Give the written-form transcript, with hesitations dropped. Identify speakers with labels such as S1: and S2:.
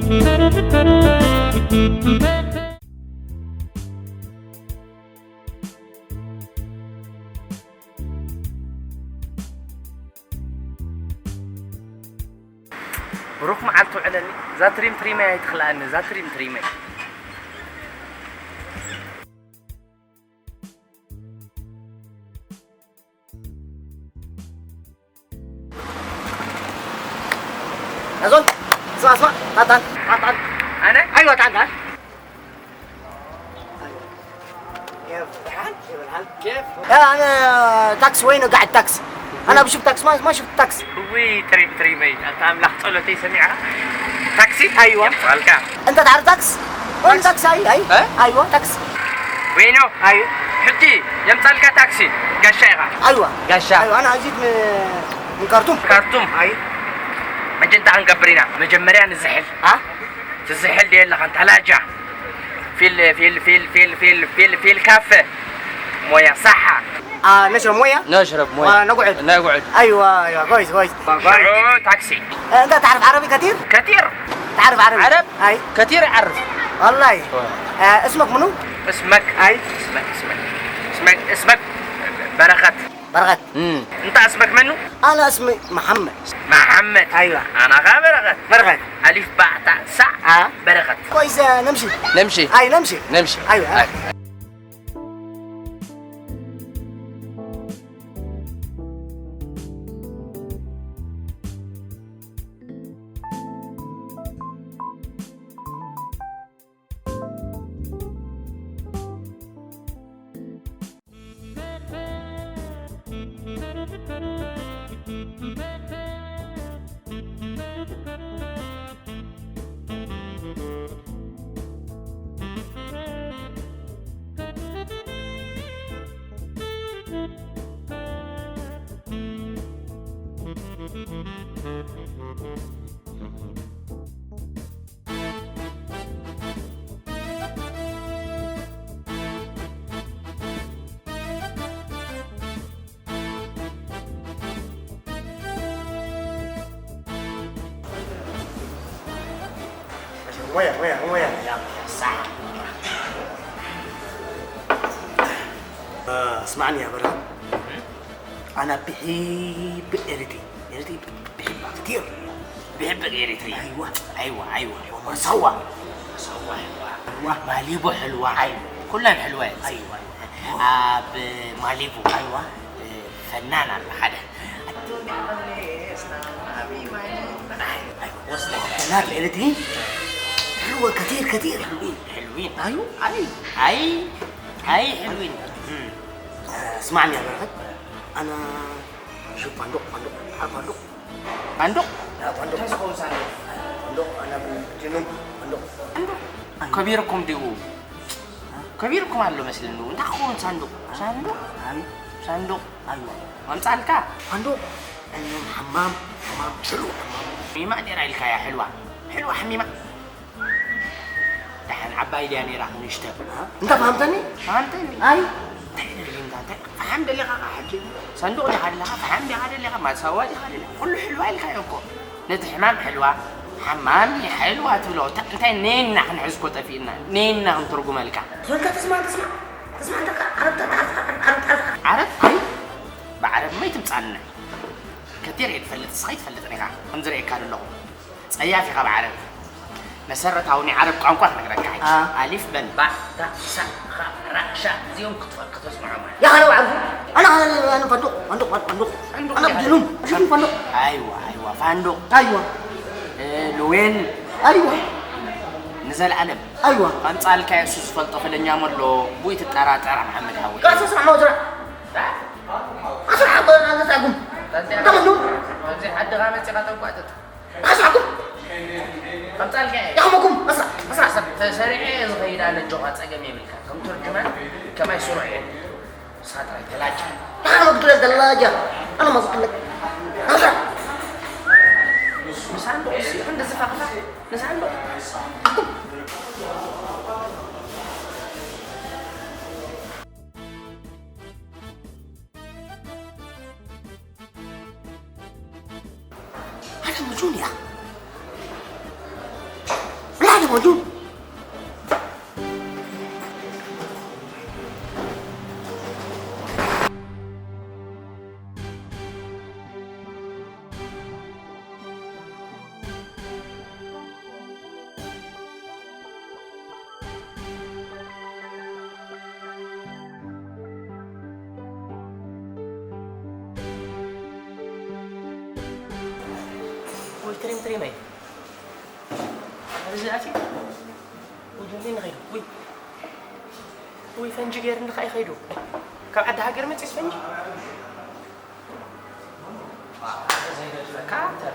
S1: بروح معلتو علني زاتريم تريمي هيتخلقني زاتريم تريمي
S2: أظن اسمع تعال
S1: أنا؟
S2: أيوة تعال كيف الحال؟
S1: كيف؟
S2: أنا تاكس وين قاعد تاكس؟ أنا بشوف تاكس ما شفت تاكس.
S1: هو تريمي أنت عم لحظة له تسمعها تاكسي؟
S2: أيوة.
S1: يفعلك.
S2: أنت تعرف تاكس؟ وين تاكس هاي؟ أيوة تاكس.
S1: وينو؟
S2: أيوة.
S1: حجي يمثلك تاكسي قشايغة.
S2: أيوة.
S1: قشا.
S2: أيوة أنا جيت من كرتوم.
S1: كرتوم.
S2: أيوة.
S1: مجنت عن قبرنا مجمريا الزحل.
S2: ها؟
S1: الزحل دي اللي كانت هلاجة. في الكافيه. مويه صحة.
S2: نشرب موية؟
S3: نشرب مويه.
S2: نقعد. أيوة كويس.
S1: شو تاكسي.
S2: أنت تعرف عربي كثير؟
S1: كثير.
S2: تعرف عربي؟
S3: عرب؟
S2: أي.
S3: كثير يعرف.
S2: والله. اسمك منو؟
S1: اسمك.
S2: أي.
S1: اسمك بركت. انت اسمك منو؟
S2: أنا اسمي محمد.
S1: أيوة. أنا
S2: برغت.
S1: ألف باء تاء ساء بركت.
S2: كويس نمشي. أي نمشي. أيوة. مويه يا ساعة. اسمعني يا برا، أنا بحب إريتري بحبها كثير.
S1: بحبك إريتري.
S2: أيوة ومسوى
S1: حلوة. ماليبو حلوة.
S2: أيوة
S1: كلها حلوات.
S2: أيوة.
S1: ماليبو.
S2: أيوة.
S1: فنانة حدا.
S2: وصلت هناك إريتري حلوة كثير
S1: حلوين.
S2: أيوة.
S1: أي حلوين.
S2: اسمعني يا برا، أنا شوف فندق. عارف فندق؟
S1: فندق؟
S2: لا فندق. فندق أنا من جنوب فندق.
S1: كبيركم ديو. كبيركم على مثل إنه أنت أخون صندوق. صندوق.
S2: أيوة.
S1: ما مسألك؟
S2: فندق إنه حمام حلو.
S1: حميمة دي رأيك يا حلوة حميمة. دحين عباي دي أنا راح نشتغل.
S2: أنت فهمتني؟ أيوة.
S1: فحمد اللي حاجة صندوق اللي خليها فحمد اللي ما سوى اللي خليها كله حلوة اللي خليكم نت حمام حمام حلوة تقولوا أنت نين نحن حزكوا تفينا نين نحن ترجم لك
S2: أنت تسمع أنت
S1: عرب بعرب ما يتمسعنا كثير يتفلت صحيح يتفلت انظر كانوا لهم صيافي خب عرب مسرت هوني عرب قام قاعد نقرأ ألف بن باء تاء ساء خاء راء شاء زيهم كتب اسمعوا معي
S2: يا أنا أعرف أنا فندق أنا بجنوب أشوف فندق.
S1: أيوة فندق.
S2: أيوة.
S1: لوين؟
S2: أيوة.
S1: نزل علم.
S2: أيوة.
S1: كان سألك يا سوس فلطة اللي نعمل له بويت التراتر محمد هاوي.
S2: قاعد أسمع موزع. أسمع حضر أنا سأقوم. تمنو.
S1: زي حد غامس يقطع وقتك.
S2: أسمع قوم.
S1: كم سألك
S2: يا أخو قوم أسرع.
S1: تسريع صغير على الجوات أجمع ملكا. كم ترجمة كما يسرع ساتر ثلاجة.
S2: أنا ما قلت لك ثلاجة. أنا ما قلت لك. أسرع.
S1: نساندو عند الزفاف نساندو.
S2: هذا مجنون يا
S1: موجود. تريم اي رزقاتي وجولين غير وي فنجي غير نخاي خيدو كاب عد هاجر متس فنجي كاتر